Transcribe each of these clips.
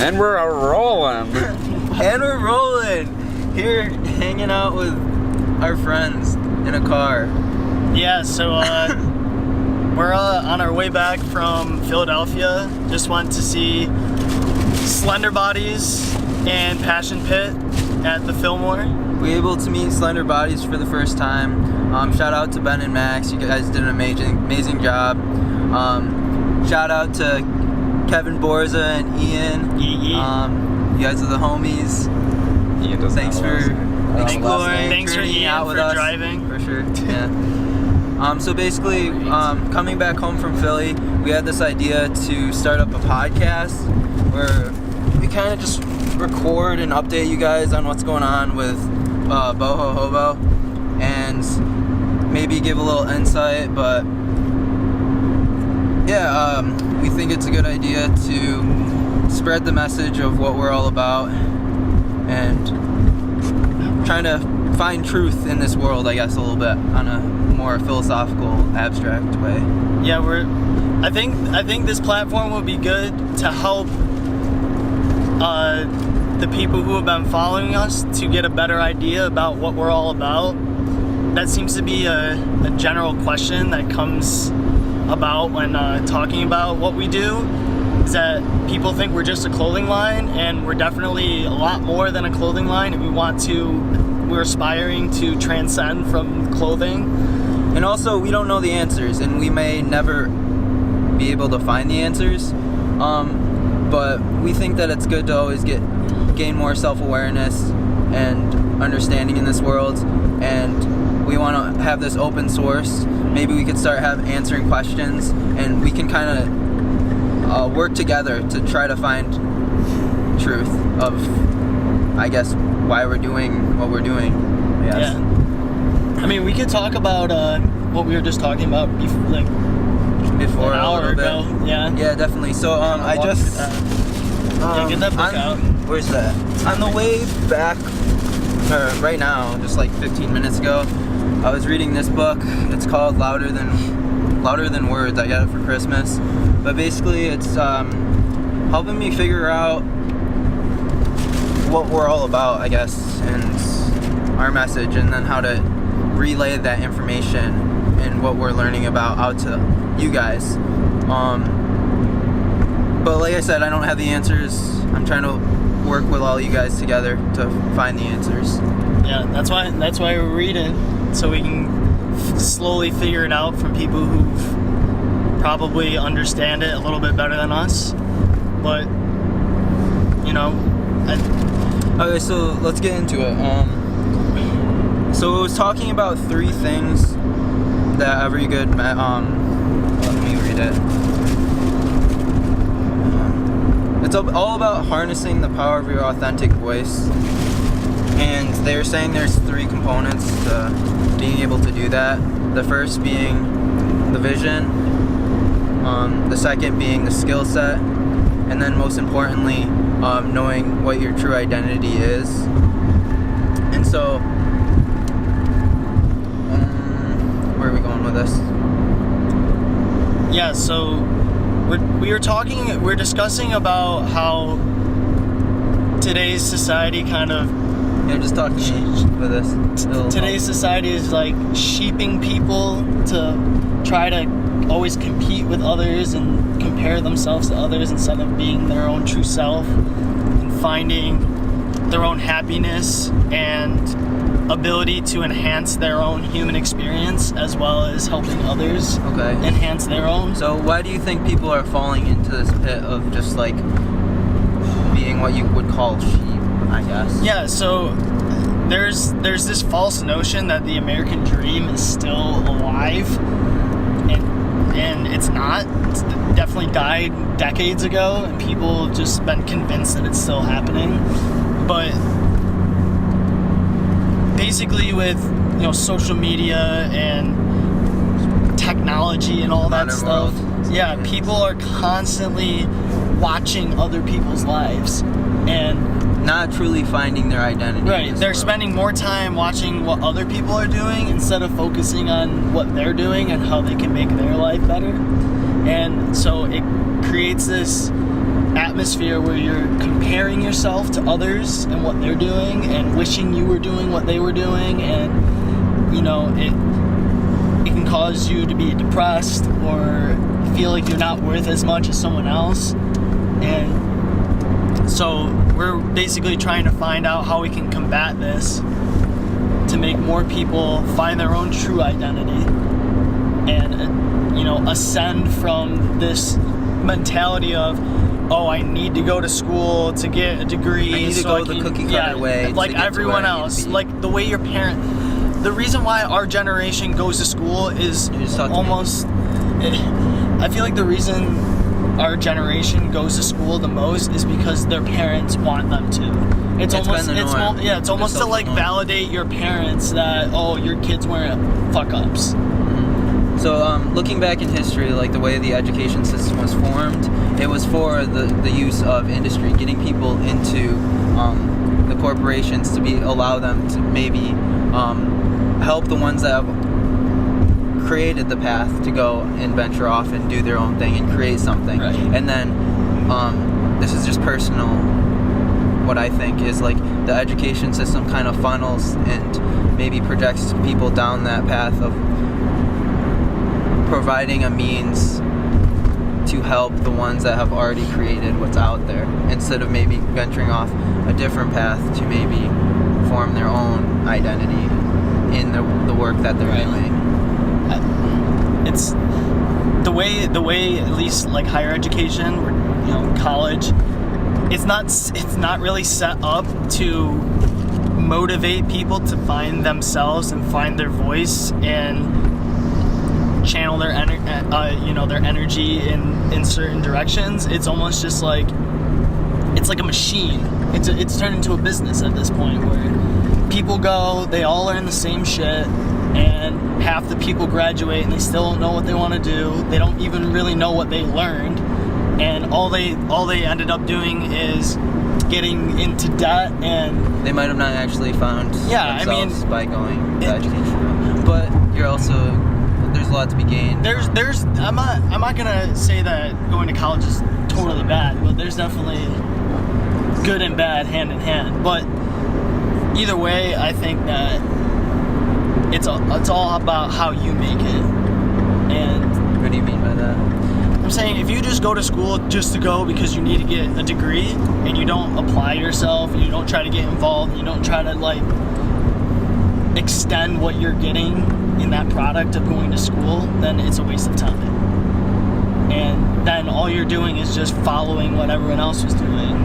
And we're rolling. And we're rolling. Here, hanging out with our friends in a car. Yeah, so we're on our way back from Philadelphia. Just went to see Slender Bodies and Passion Pit at the Fillmore. We were able to meet Slender Bodies for the first time. Shout out to Ben and Max. You guys did an amazing job. Shout out to Kevin Borza and Ian. You guys are the homies. Thanks for hanging out with us. Driving. For sure. Yeah. So basically, coming back home from Philly, we had this idea to start up a podcast where we kind of just record and update you guys on what's going on with Boho Hobo, and maybe give a little insight. But yeah, we think it's a good idea to spread the message of what we're all about and trying to find truth in this world, I guess, a little bit on a more philosophical, abstract way. Yeah, I think this platform will be good to help the people who have been following us to get a better idea about what we're all about. That seems to be a general question that comes about when talking about what we do, is that people think we're just a clothing line, and we're definitely a lot more than a clothing line, and we're aspiring to transcend from clothing. And also, we don't know the answers, and we may never be able to find the answers, but we think that it's good to always gain more self-awareness and understanding in this world, and we want to have this open source. Maybe we could start answering questions, and we can kind of work together to try to find truth of, I guess, why we're doing what we're doing. Yes. Yeah. I mean, we could talk about what we were just talking about before an hour ago. Yeah, definitely. So I just get that book out. Where's that? On the way back, or right now, just like 15 minutes ago, I was reading this book. It's called Louder Than Words. I got it for Christmas. But basically, it's helping me figure out what we're all about, I guess, and our message, and then how to relay that information and what we're learning about out to you guys. But like I said, I don't have the answers. I'm trying to work with all you guys together to find the answers. Yeah, that's why we're reading, so we can slowly figure it out from people who probably understand it a little bit better than us. But okay, so let's get into it. So it was talking about 3 things that every good let me read it. It's all about harnessing the power of your authentic voice, and they were saying there's 3 components to being able to do that. The first being the vision, the second being the skill set, and then most importantly, knowing what your true identity is. And so, where are we going with this? Yeah, so we're discussing about how today's society kind of... Yeah, just talk to me with this. Today's society is like sheeping people to try to always compete with others and compare themselves to others instead of being their own true self and finding their own happiness and ability to enhance their own human experience as well as helping others enhance their own. So why do you think people are falling into this pit of just like being what you would call sheep, I guess? Yeah, so there's this false notion that the American dream is still alive, and it's not. It's definitely died decades ago, and people have just been convinced that it's still happening. But basically with social media and technology and all that stuff, people are constantly watching other people's lives and not truly finding their identity. Right, they're spending more time watching what other people are doing instead of focusing on what they're doing and how they can make their life better. And so it creates this atmosphere where you're comparing yourself to others and what they're doing and wishing you were doing what they were doing, and you know, it can cause you to be depressed or feel like you're not worth as much as someone else. And so we're basically trying to find out how we can combat this to make more people find their own true identity and, you know, ascend from this mentality of, oh, I need to go to school to get a degree. I need to go the cookie cutter way. Like everyone else. Like the way your parent. The reason why our generation goes to school is almost. I feel like the reason our generation goes to school the most is because their parents want them to. It's almost to like validate your parents that, oh, your kids weren't fuck ups. So looking back in history, like the way the education system was formed, it was for the use of industry, getting people into the corporations to allow them to maybe help the ones that have created the path to go and venture off and do their own thing and create something. Right. And then this is just personal, what I think is like the education system kind of funnels and maybe projects people down that path of providing a means to help the ones that have already created what's out there, instead of maybe venturing off a different path to maybe form their own identity in the work that they're doing. It's the way at least like higher education or, you know, college, it's not really set up to motivate people to find themselves and find their voice and channel their their energy in certain directions. It's almost just like it's like a machine. It's turned into a business at this point where people go, they all learn the same shit, and half the people graduate and they still don't know what they want to do. They don't even really know what they learned, and all they ended up doing is getting into debt, and they might have not actually found themselves by going the education route. But you're also, there's a lot to be gained. I'm not gonna say that going to college is totally bad, but there's definitely good and bad hand in hand. But either way, I think that it's all about how you make it. And what do you mean by that? I'm saying if you just go to school just to go because you need to get a degree and you don't apply yourself and you don't try to get involved and you don't try to like extend what you're getting in that product of going to school, then it's a waste of time. And then all you're doing is just following what everyone else was doing,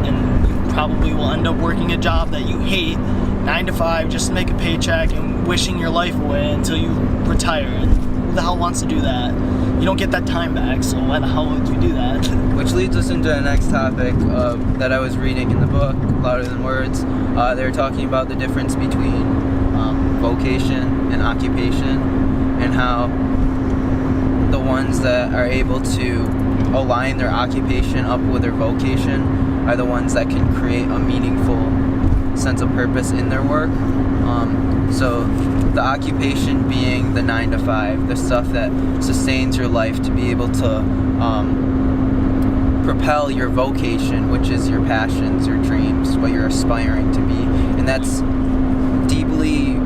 and you probably will end up working a job that you hate, 9 to 5, just to make a paycheck and wishing your life away until you retire. And who the hell wants to do that? You don't get that time back, so why the hell would you do that? Which leads us into the next topic that I was reading in the book, Louder Than Words. They were talking about the difference between vocation and occupation, and how the ones that are able to align their occupation up with their vocation are the ones that can create a meaningful sense of purpose in their work. So the occupation being the 9 to 5, the stuff that sustains your life to be able to propel your vocation, which is your passions, your dreams, what you're aspiring to be. And that's deeply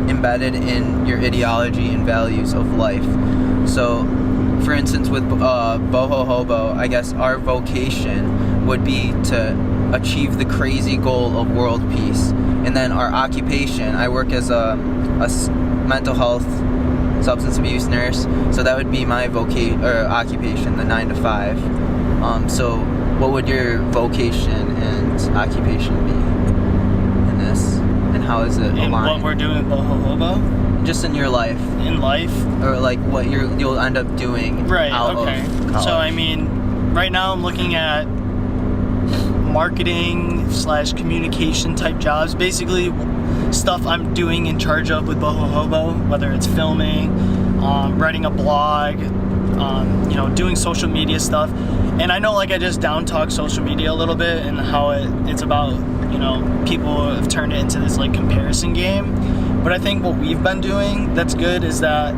embedded in your ideology and values of life. So, for instance, with Boho Hobo, I guess our vocation would be to achieve the crazy goal of world peace. And then our occupation, I work as a mental health substance abuse nurse, so that would be my occupation, the 9 to 5. So what would your vocation and occupation be in this? And how is it aligned? In what we're doing at Boho Hobo? Just in your life. In life? Or like what you'll end up doing out of college. So I mean, right now I'm looking at marketing / communication type jobs. Basically stuff I'm doing in charge of with Boho Hobo, whether it's filming, writing a blog, doing social media stuff. And I know like I just down talk social media a little bit and how it's about, people have turned it into this like comparison game. But I think what we've been doing that's good is that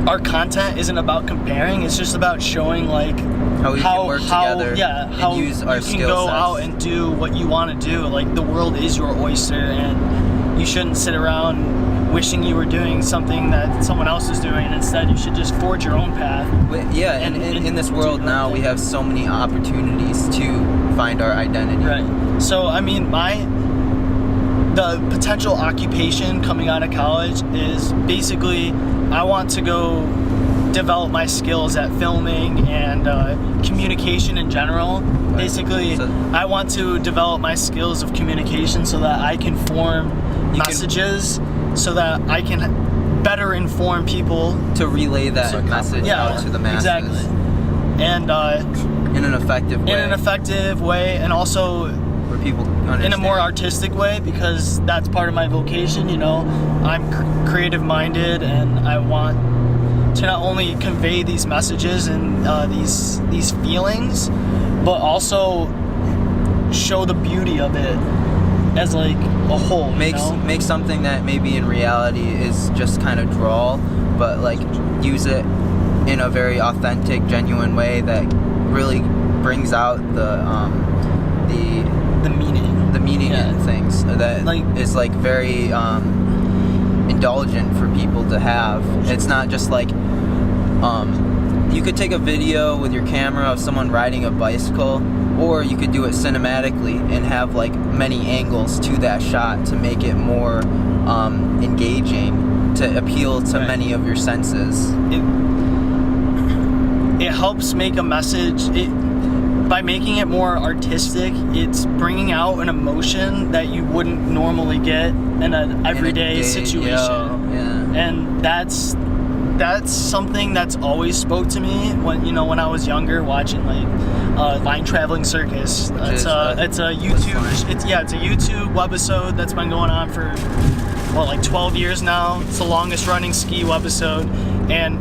our content isn't about comparing. It's just about showing like how we can work together how and use our you can skill go sets. out and do what you want to do. Like the world is your oyster, and you shouldn't sit around wishing you were doing something that someone else is doing. And instead, you should just forge your own path. Yeah, and in this world now, we have so many opportunities to find our identity. Right. So I mean, the potential occupation coming out of college is basically I want to go develop my skills at filming and communication in general. Right. Basically, I want to develop my skills of communication so that I can form messages so that I can better inform people. To relay that message out to the masses. Exactly. And in an effective way. In an effective way, and also where people understand. In a more artistic way, because that's part of my vocation. You know, I'm creative minded, and I want to not only convey these messages and these feelings, but also show the beauty of it as like a whole. Make something that maybe in reality is just kind of drawl, but like use it in a very authentic, genuine way that really brings out the meaning in things that like, is like very indulgent for people to have. It's not just like you could take a video with your camera of someone riding a bicycle, or you could do it cinematically and have like many angles to that shot to make it more engaging, to appeal to many of your senses. It helps make a message. By making it more artistic, it's bringing out an emotion that you wouldn't normally get in an everyday situation. And that's something that's always spoke to me when I was younger, watching like Line Traveling Circus. It's a YouTube webisode that's been going on for like 12 years now. It's the longest running ski webisode, and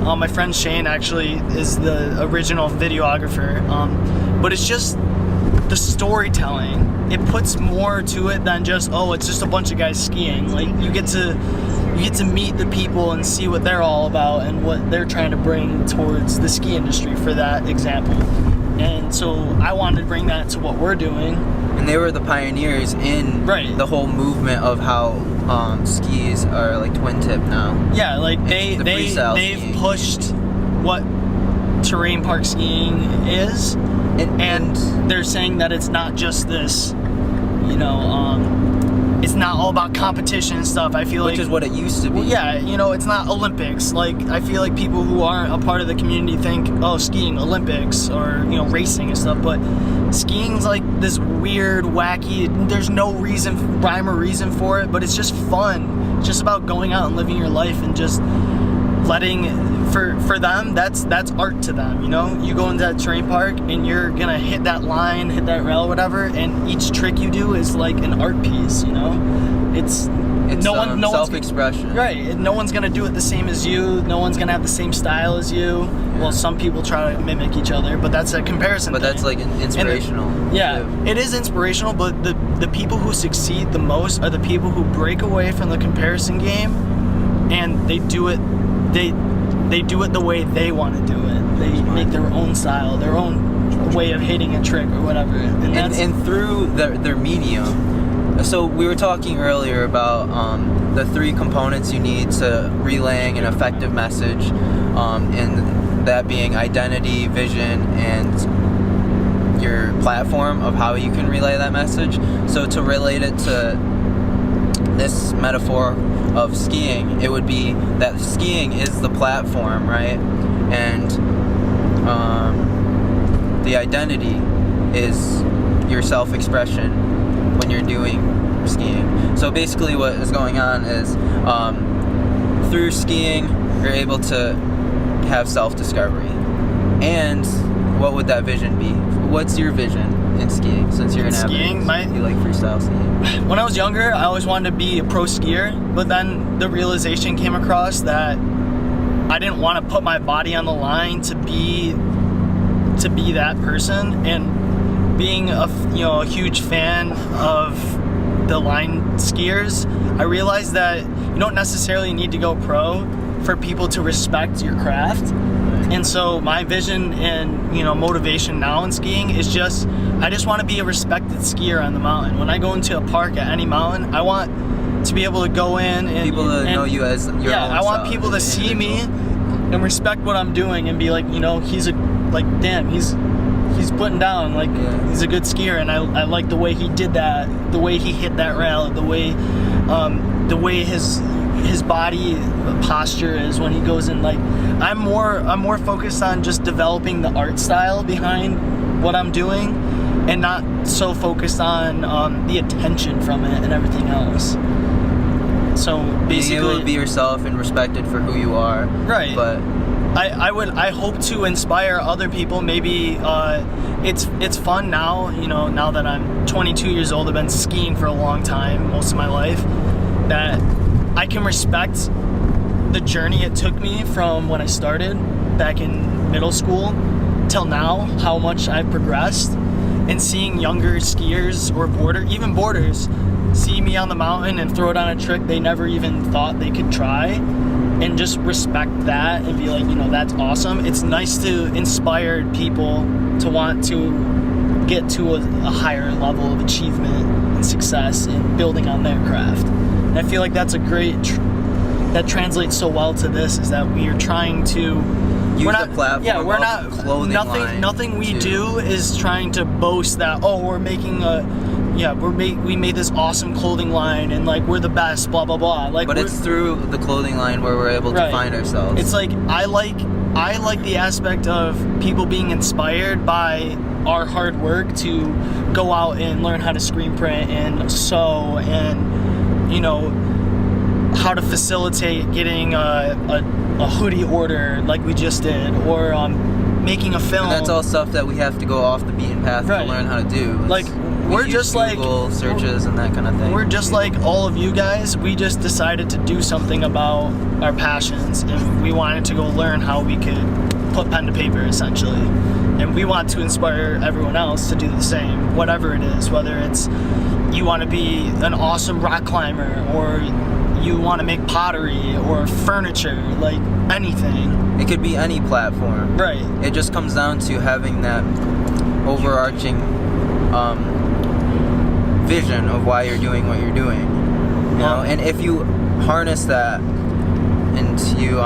my friend Shane actually is the original videographer, but it's just the storytelling. It puts more to it than just it's just a bunch of guys skiing. Like you get to meet the people and see what they're all about and what they're trying to bring towards the ski industry, for that example. And so I wanted to bring that to what we're doing. And they were the pioneers in the whole movement of how skis are like twin tip now. Yeah, like they've pushed what terrain park skiing is, and they're saying that it's not just this, it's not all about competition and stuff. I feel which is what it used to be. Well, yeah, it's not Olympics. Like I feel like people who aren't a part of the community think, skiing Olympics or racing and stuff, but skiing's like this weird, wacky. There's no rhyme or reason for it, but it's just fun. It's just about going out and living your life and just letting. For them, that's art to them. You go into that terrain park and you're gonna hit that line, hit that rail, whatever, and each trick you do is like an art piece. It's self-expression. Right. No one's gonna do it the same as you. No one's gonna have the same style as you. Yeah. Well, some people try to mimic each other, but that's a comparison. But thing. that's like inspirational. It is inspirational. But the people who succeed the most are the people who break away from the comparison game, and they do it. They do it the way they want to do it. They make their own style, their own way of hitting a trick or whatever. And through their medium. So we were talking earlier about the three components you need to relaying an effective message, and that being identity, vision, and your platform of how you can relay that message. So to relate it to this metaphor of skiing, it would be that skiing is the platform, right? And the identity is your self-expression when you're doing skiing. So basically what is going on is through skiing you're able to have self-discovery. And what would that vision be? What's your vision in skiing, since you're in skiing? You like freestyle skiing. When I was younger, I always wanted to be a pro skier, but then the realization came across that I didn't want to put my body on the line to be that person. And being a huge fan of the line skiers, I realized that you don't necessarily need to go pro for people to respect your craft. And so my vision and, you know, motivation now in skiing is just, I just want to be a respected skier on the mountain. When I go into a park at any mountain, I want to be able to go in and people to know you as your own I want self, people to as an see me individual. and respect what I'm doing and be like, you know, damn, he's putting down, like, he's a good skier, and I like the way he did that, the way he hit that rail, the way his body posture is when he goes in. Like, I'm more focused on just developing the art style behind what I'm doing, and not so focused on the attention from it and everything else. So basically, being able to be yourself and respected for who you are. Right. But I hope to inspire other people. Maybe it's fun now, you know, now that I'm 22 years old, I've been skiing for a long time, most of my life, that I can respect the journey it took me from when I started back in middle school till now, how much I've progressed, and seeing younger skiers or boarders see me on the mountain and throw down a trick they never even thought they could try, and just respect that and be like, you know, that's awesome. It's nice to inspire people to want to get to a higher level of achievement and success in building on their craft. And I feel like that's a great that translates so well to this, is that we are trying to use the platform. Yeah, we're not clothing line nothing we do is trying to boast that, oh, we're making we made this awesome clothing line and like we're the best, blah blah blah. Like, but it's through the clothing line where we're able to find ourselves. It's like I like the aspect of people being inspired by our hard work to go out and learn how to screen print and sew, and, you know, how to facilitate getting a hoodie order like we just did, or making a film. And that's all stuff that we have to go off the beaten path to learn how to do. Like, we're just like Google searches and that kind of thing. We're just like all of you guys. We just decided to do something about our passions, and we wanted to go learn how we could put pen to paper, essentially. And we want to inspire everyone else to do the same, whatever it is, whether it's you want to be an awesome rock climber, or you want to make pottery or furniture, like anything. It could be any platform. Right. It just comes down to having that overarching vision of why you're doing what you're doing. You know, and if you harness that and you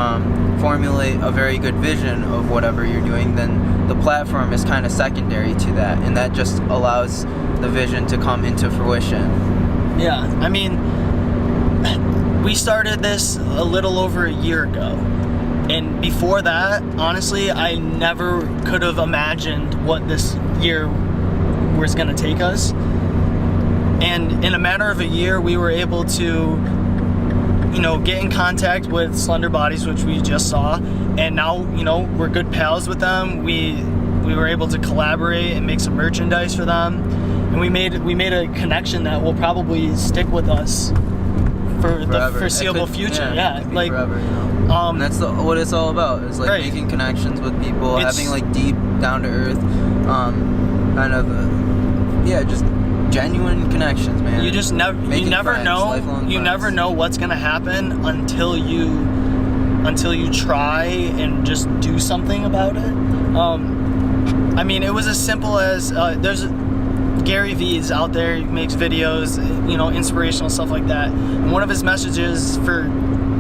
formulate a very good vision of whatever you're doing, then the platform is kind of secondary to that, and that just allows the vision to come into fruition. Yeah, I mean, we started this a little over a year ago, and before that, honestly, I never could have imagined what this year was going to take us. And in a matter of a year, we were able to, you know, get in contact with Slender Bodies, which we just saw, and now, you know, we're good pals with them. We were able to collaborate and make some merchandise for them, and we made a connection that will probably stick with us for the foreseeable future. Yeah, like forever, you know? And that's what it's all about. Is like making connections with people, having like deep, down to earth, kind of, just genuine connections, man. You just never never know what's gonna happen until you try and just do something about it. I mean, it was as simple as there's Gary V's out there, he makes videos, you know, inspirational stuff like that. And one of his messages for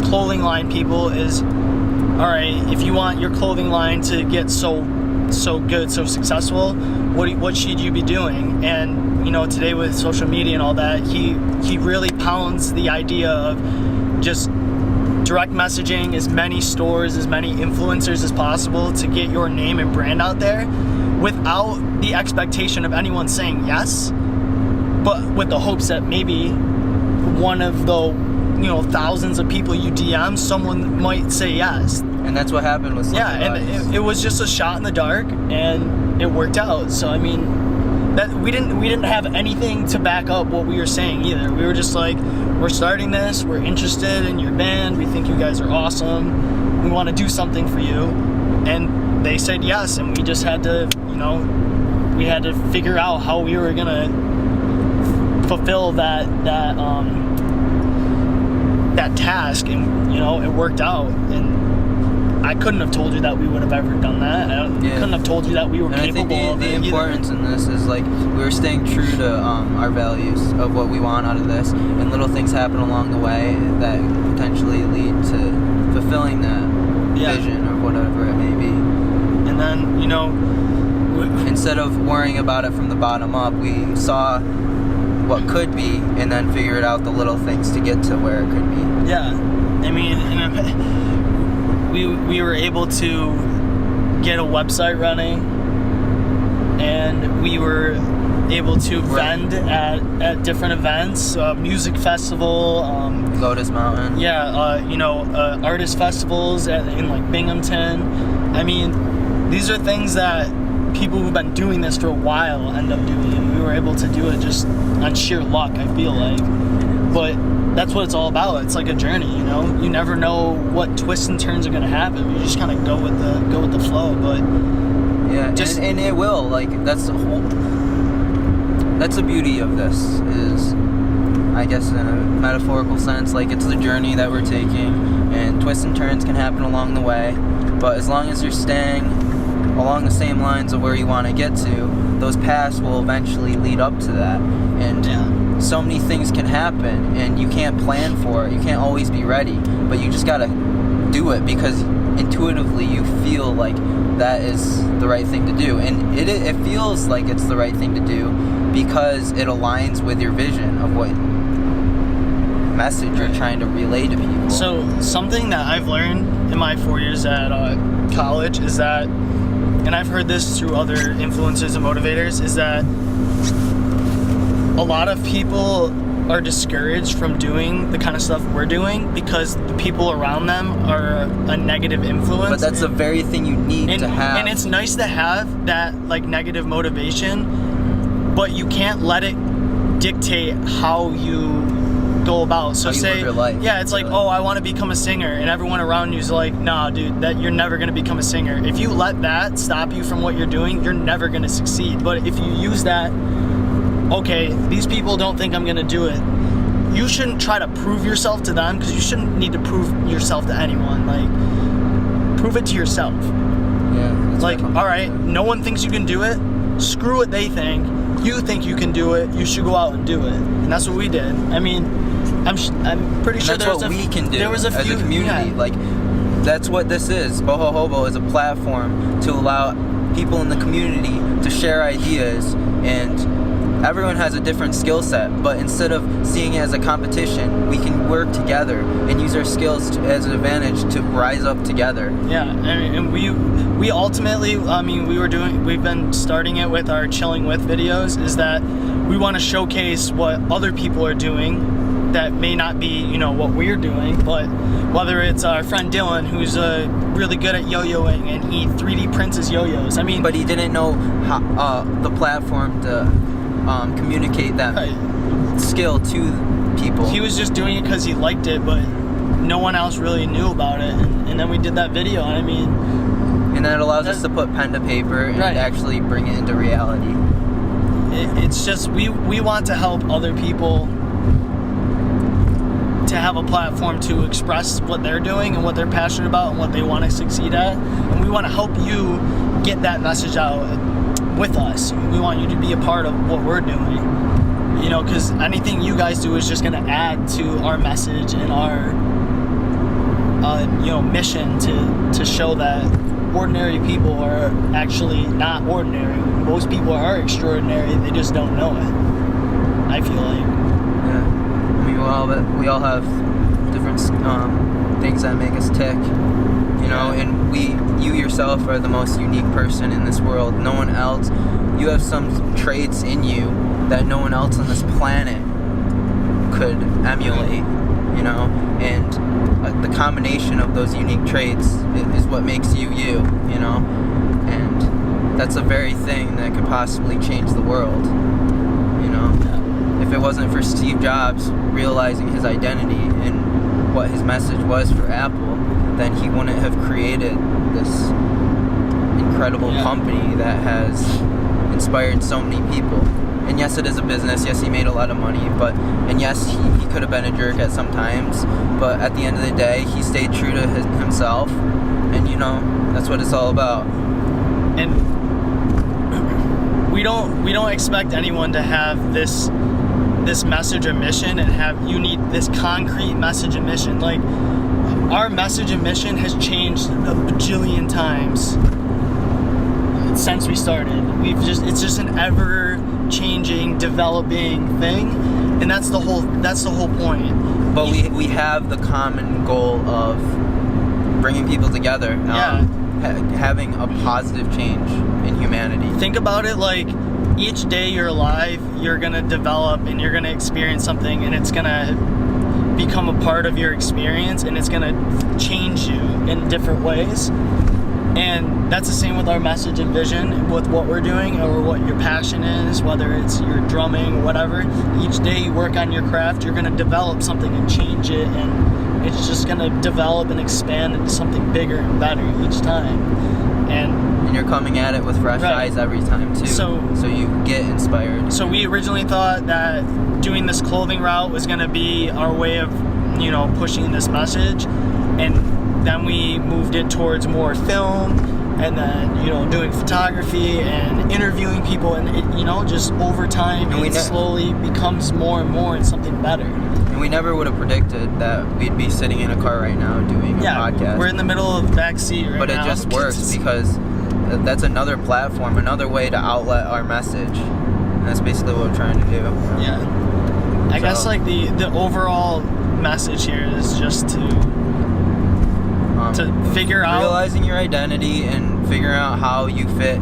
clothing line people is, all right, if you want your clothing line to get so good, so successful, what should you be doing? And, you know, today with social media and all that, he really pounds the idea of just direct messaging as many stores, as many influencers as possible to get your name and brand out there without the expectation of anyone saying yes, but with the hopes that maybe one of the, you know, thousands of people you DM, someone might say yes. And that's what happened with Slender Bodies. And it was just a shot in the dark, and it worked out. So I mean, that we didn't have anything to back up what we were saying either. We were just like, we're starting this, we're interested in your band, we think you guys are awesome, we want to do something for you. And they said yes, and we just had to, you know, we had to figure out how we were gonna fulfill that that task, and it worked out. And I couldn't have told you that we would have ever done that. I couldn't have told you that we were capable of it. The importance in this is like we were staying true to our values of what we want out of this, and little things happen along the way that potentially lead to fulfilling that vision or whatever it may be. And then instead of worrying about it from the bottom up, we saw what could be and then figured out the little things to get to where it could be. Yeah, I mean, we were able to get a website running, and we were like, able to vend at different events, music festival, Lotus Mountain. Artist festivals in like Binghamton. I mean, these are things that people who've been doing this for a while end up doing, and we were able to do it just on sheer luck, I feel like. But that's what it's all about. It's like a journey, You never know what twists and turns are gonna happen. You just kind of go with the flow. But and it will. Like that's the beauty of this is, I guess, in a metaphorical sense, like it's the journey that we're taking, and twists and turns can happen along the way. But as long as you're staying along the same lines of where you want to get to, those paths will eventually lead up to that. And so many things can happen, and you can't plan for it. You can't always be ready, but you just gotta do it because intuitively you feel like that is the right thing to do, and it feels like it's the right thing to do because it aligns with your vision of what message you're trying to relay to people. So something that I've learned in my 4 years at college is that, and I've heard this through other influencers and motivators, is that a lot of people are discouraged from doing the kind of stuff we're doing because the people around them are a negative influence. But that's the very thing you need to have. And it's nice to have that like negative motivation, but you can't let it dictate how you go about. So say, live your life. Yeah, it's like, oh, I want to become a singer, and everyone around you is like, nah, dude, that you're never gonna become a singer. If you let that stop you from what you're doing, you're never gonna succeed. But if you use that, okay, these people don't think I'm gonna do it, you shouldn't try to prove yourself to them, because you shouldn't need to prove yourself to anyone. Like, prove it to yourself. Yeah. Like, all right, no one thinks you can do it. Screw what they think. You think you can do it. You should go out and do it. And that's what we did. I mean, I'm pretty sure that's what we can do as a community. Like, that's what this is. Boho Hobo is a platform to allow people in the community to share ideas, and everyone has a different skill set, but instead of seeing it as a competition, we can work together and use our skills as an advantage to rise up together. Yeah, and we ultimately, we've been starting it with our Chilling With videos, is that we want to showcase what other people are doing that may not be, what we're doing, but whether it's our friend Dylan, who's really good at yo-yoing, and he 3D prints his yo-yos. But he didn't know how, the platform to communicate that skill to people. He was just doing it because he liked it, but no one else really knew about it. And then we did that video, and that allows us to put pen to paper and actually bring it into reality. It's just, we want to help other people to have a platform to express what they're doing and what they're passionate about and what they want to succeed at. And we want to help you get that message out with us. We want you to be a part of what we're doing. Because anything you guys do is just going to add to our message and our, mission to show that ordinary people are actually not ordinary. Most people are extraordinary. They just don't know it, I feel like. Yeah. We all have different things that make us tick, and you yourself are the most unique person in this world. No one else, you have some traits in you that no one else on this planet could emulate, and the combination of those unique traits is what makes you, and that's the very thing that could possibly change the world, If it wasn't for Steve Jobs realizing his identity and what his message was for Apple, then he wouldn't have created this incredible company that has inspired so many people. and yes, it is a business. Yes, he made a lot of money, and yes, he could have been a jerk at some times. But at the end of the day, he stayed true to himself, and that's what it's all about. And we don't expect anyone to have this message or mission and you need this concrete message and mission. Like, our message and mission has changed a bajillion times since we started. It's just an ever changing, developing thing, and that's the whole point. But we have the common goal of bringing people together. Having a positive change in humanity. Think about it like each day you're alive, you're gonna develop and you're gonna experience something, and it's gonna become a part of your experience, and it's gonna change you in different ways. And that's the same with our message and vision, with what we're doing or what your passion is, whether it's your drumming or whatever. Each day you work on your craft, you're gonna develop something and change it, and it's just gonna develop and expand into something bigger and better each time. And you're coming at it with fresh eyes every time too. So you get inspired. So we originally thought that doing this clothing route was gonna be our way of, pushing this message, and then we moved it towards more film, and then doing photography and interviewing people, and it just over time it slowly becomes more and more and something better. And we never would have predicted that we'd be sitting in a car right now doing a podcast. We're in the middle of the back seat right now. But it just works because that's another platform, another way to outlet our message. And that's basically what we're trying to do. Yeah. I guess like the overall message here is just to figure out realizing your identity and figuring out how you fit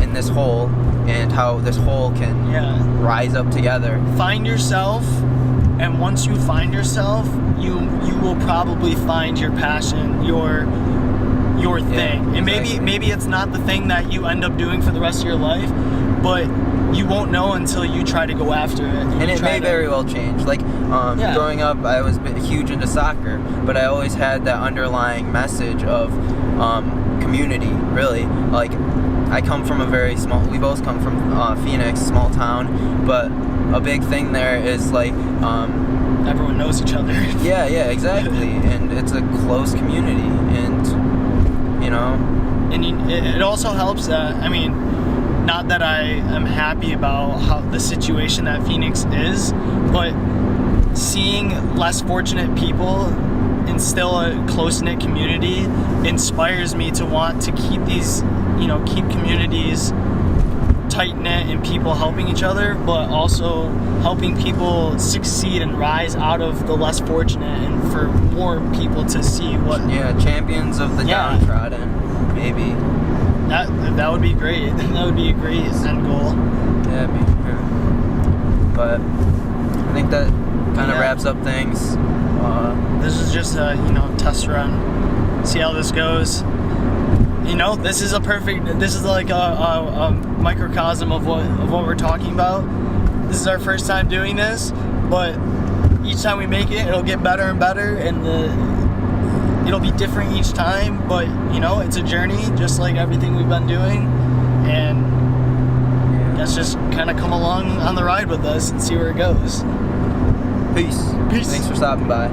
in this whole, and how this whole can rise up together. Find yourself, and once you find yourself, you will probably find your passion, your thing. And maybe it's not the thing that you end up doing for the rest of your life, but you won't know until you try to go after it. And it may very well change. Like, growing up, I was huge into soccer, but I always had that underlying message of community, really. Like, I come from we both come from Phoenix, small town, but a big thing there is, like, everyone knows each other. Yeah, exactly. And it's a close community, and, And it also helps that, not that I am happy about how the situation that Phoenix is, but seeing less fortunate people and still a close-knit community inspires me to want to keep these, keep communities tight-knit and people helping each other, but also helping people succeed and rise out of the less fortunate, and for more people to see what... champions of the downtrodden, maybe. That would be great. That would be a great end goal. Yeah, but I think that kind of wraps up things. This is just a test run. See how this goes. This is like a microcosm of what we're talking about. This is our first time doing this, but each time we make it, it'll get better and better, and it'll be different each time, but it's a journey, just like everything we've been doing, and let's just kind of come along on the ride with us and see where it goes. Peace. Thanks for stopping by.